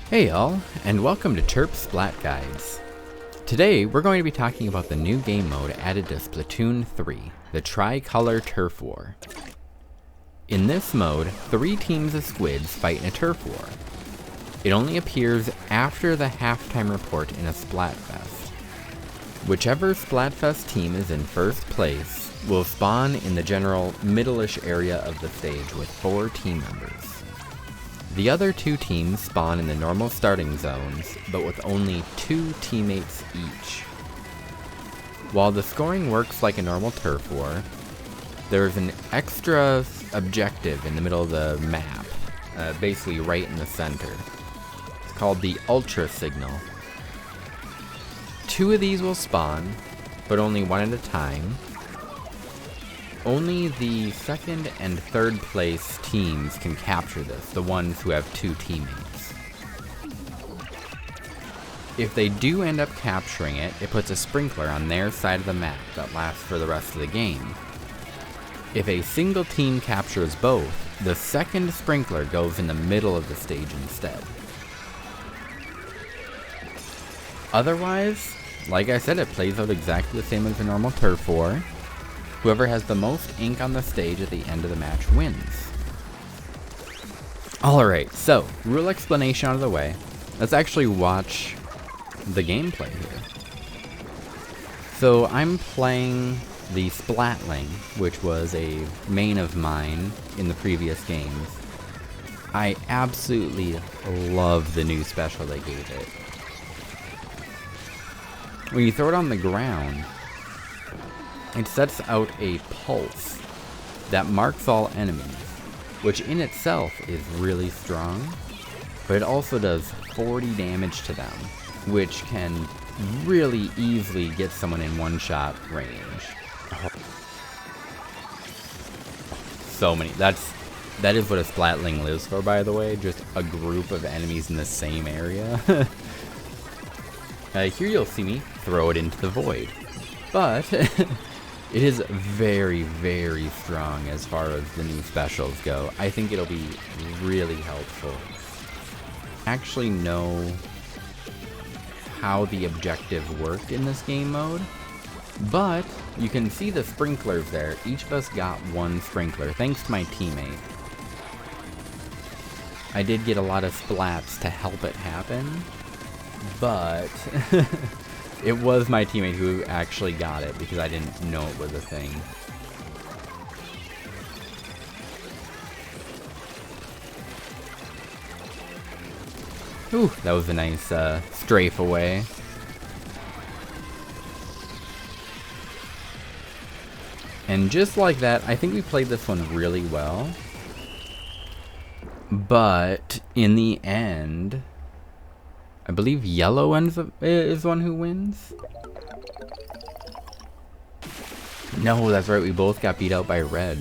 Hey y'all, and welcome to Terp Splat Guides. Today, we're going to be talking about the new game mode added to Splatoon 3, the Tricolor Turf War. In this mode, 3 teams of squids fight in a turf war. It only appears after the halftime report in a Splatfest. Whichever Splatfest team is in first place will spawn in the general middle-ish area of the stage with 4 team members. The other 2 teams spawn in the normal starting zones, but with only 2 teammates each. While the scoring works like a normal turf war, there's an extra objective in the middle of the map, basically right in the center. It's called the Ultra Signal. 2 of these will spawn, but only 1 at a time. Only the second and third place teams can capture this, the ones who have 2 teammates. If they do end up capturing it, it puts a sprinkler on their side of the map that lasts for the rest of the game. If a single team captures both, the second sprinkler goes in the middle of the stage instead. Otherwise, like I said, it plays out exactly the same as a normal turf war. Whoever has the most ink on the stage at the end of the match wins. Alright, so, rule explanation out of the way. Let's actually watch the gameplay here. So, I'm playing the Splatling, which was a main of mine in the previous games. I absolutely love the new special they gave it. When you throw it on the ground, it sets out a pulse that marks all enemies, which in itself is really strong, but it also does 40 damage to them, which can really easily get someone in one-shot range. So many. That is what a Splatling lives for, by the way, just a group of enemies in the same area. Here you'll see me throw it into the void, but it is very, very strong as far as the new specials go. I think it'll be really helpful. I actually know how the objective worked in this game mode, but you can see the sprinklers there. Each of us got 1 sprinkler, thanks to my teammate. I did get a lot of splats to help it happen, but it was my teammate who actually got it because I didn't know it was a thing. Ooh, that was a nice strafe away. And just like that, I think we played this one really well. But in the end, I believe yellow is one who wins. No, that's right, we both got beat out by red.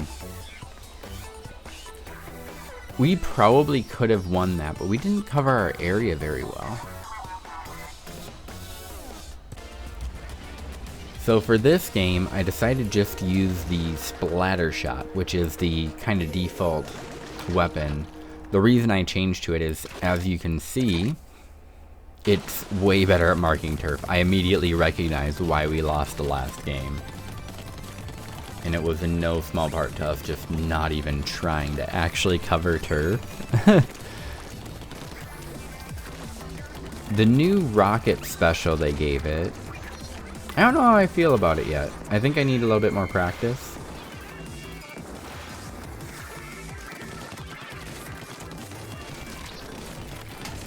We probably could have won that, but we didn't cover our area very well. So for this game, I decided just to use the splatter shot, which is the kind of default weapon. The reason I changed to it is, as you can see, it's way better at marking turf. I immediately recognized why we lost the last game. And it was in no small part to us just not even trying to actually cover turf. The new rocket special they gave it, I don't know how I feel about it yet. I think I need a little bit more practice.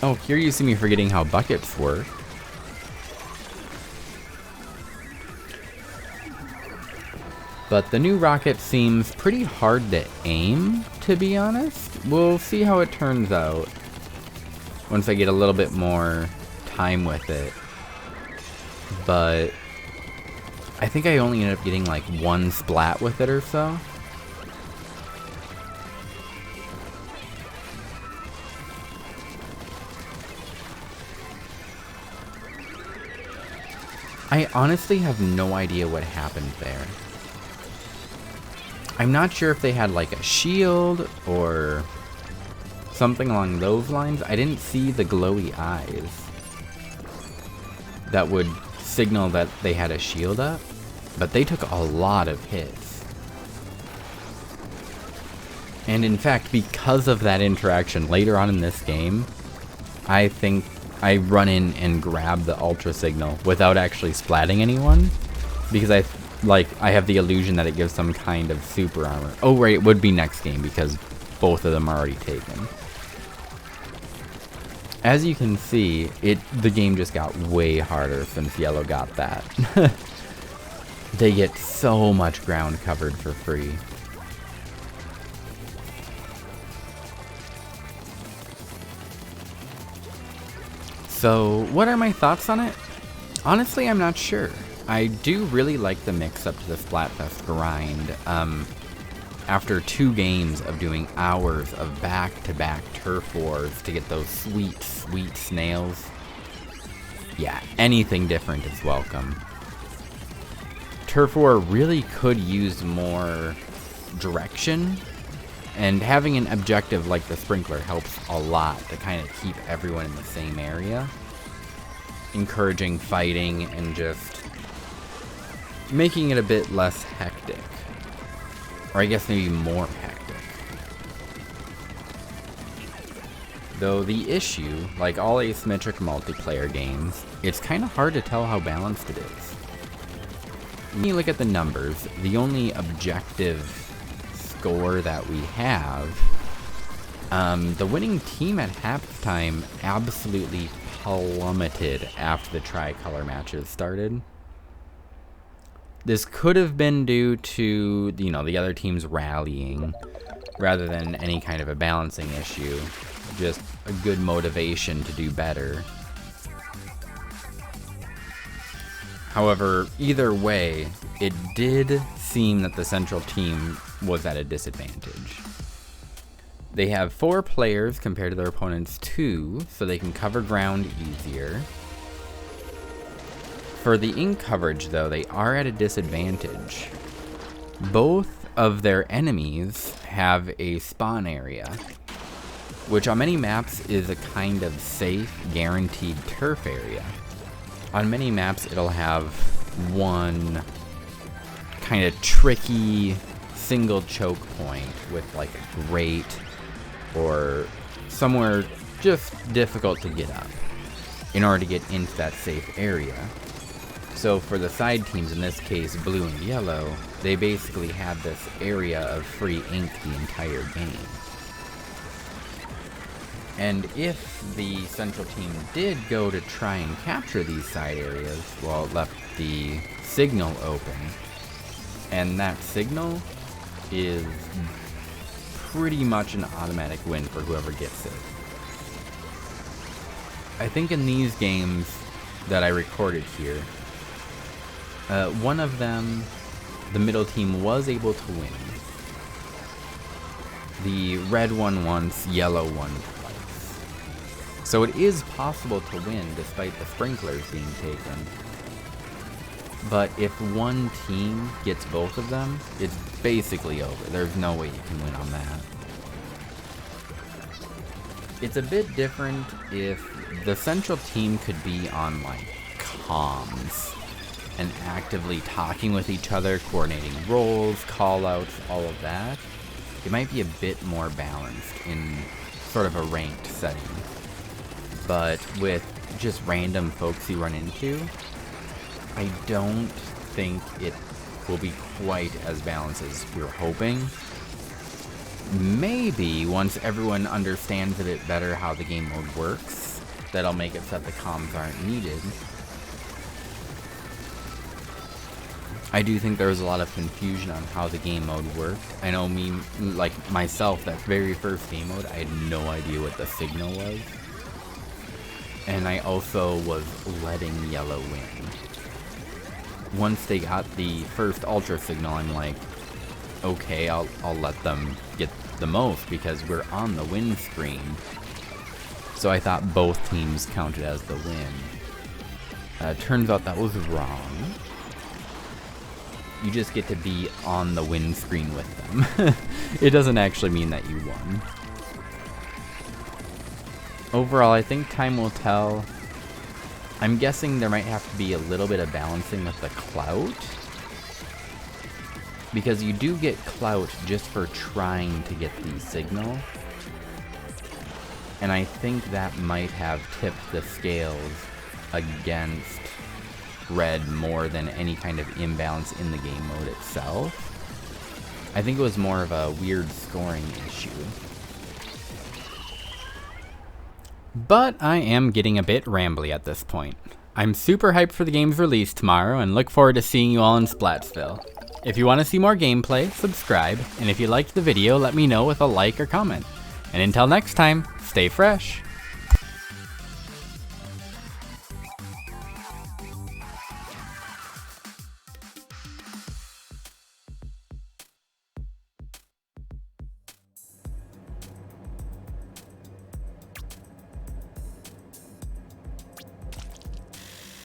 Oh, here you see me forgetting how buckets work. But the new rocket seems pretty hard to aim, to be honest. We'll see how it turns out once I get a little bit more time with it. But I think I only ended up getting like 1 splat with it or so. I honestly have no idea what happened there. I'm not sure if they had like a shield or something along those lines. I didn't see the glowy eyes that would signal that they had a shield up, but they took a lot of hits. And in fact, because of that interaction later on in this game, I think I run in and grab the ultra signal without actually splatting anyone, because I have the illusion that it gives some kind of super armor. Oh right, it would be next game because both of them are already taken. As you can see, the game just got way harder since yellow got that. They get so much ground covered for free. So, what are my thoughts on it? Honestly, I'm not sure. I do really like the mix-up to the Splatfest grind. After 2 games of doing hours of back-to-back turf wars to get those sweet, sweet snails, yeah, anything different is welcome. Turf War really could use more direction, and having an objective like the sprinkler helps a lot to kind of keep everyone in the same area, encouraging fighting and just making it a bit less hectic. Or I guess maybe more hectic. Though the issue, like all asymmetric multiplayer games, it's kind of hard to tell how balanced it is. When you look at the numbers, the only objective score that we have, the winning team at halftime absolutely plummeted after the Tricolor matches started. This could have been due to, the other teams rallying, rather than any kind of a balancing issue. Just a good motivation to do better. However, either way, it did seem that the central team was at a disadvantage. They have 4 players compared to their opponent's 2, so they can cover ground easier. For the ink coverage, though, they are at a disadvantage. Both of their enemies have a spawn area, which on many maps is a kind of safe, guaranteed turf area. On many maps, it'll have one kind of tricky single choke point with like a grate or somewhere just difficult to get up in order to get into that safe area. So for the side teams, in this case blue and yellow, they basically had this area of free ink the entire game. And if the central team did go to try and capture these side areas, well, it left the signal open. And that signal is pretty much an automatic win for whoever gets it. I think in these games that I recorded here, one of them, the middle team was able to win. The red one once, yellow one twice. So it is possible to win despite the sprinklers being taken. But if one team gets both of them, it's basically over. There's no way you can win on that. It's a bit different if the central team could be on like comms and actively talking with each other, coordinating roles, call-outs, all of that. It might be a bit more balanced in sort of a ranked setting. But with just random folks you run into, I don't think it will be quite as balanced as you're hoping. Maybe once everyone understands a bit better how the game mode works, that'll make it so that the comms aren't needed. I do think there was a lot of confusion on how the game mode worked. I know me, like myself, that very first game mode, I had no idea what the signal was. And I also was letting yellow win. Once they got the first ultra signal, I'm like, okay, I'll let them get the most because we're on the win screen. So I thought both teams counted as the win. Turns out that was wrong. You just get to be on the win screen with them. It doesn't actually mean that you won. Overall, I think time will tell. I'm guessing there might have to be a little bit of balancing with the clout, because you do get clout just for trying to get the signal, and I think that might have tipped the scales against red more than any kind of imbalance in the game mode itself. I think it was more of a weird scoring issue. But I am getting a bit rambly at this point. I'm super hyped for the game's release tomorrow and look forward to seeing you all in Splatsville. If you want to see more gameplay, subscribe, and if you liked the video, let me know with a like or comment. And until next time, stay fresh!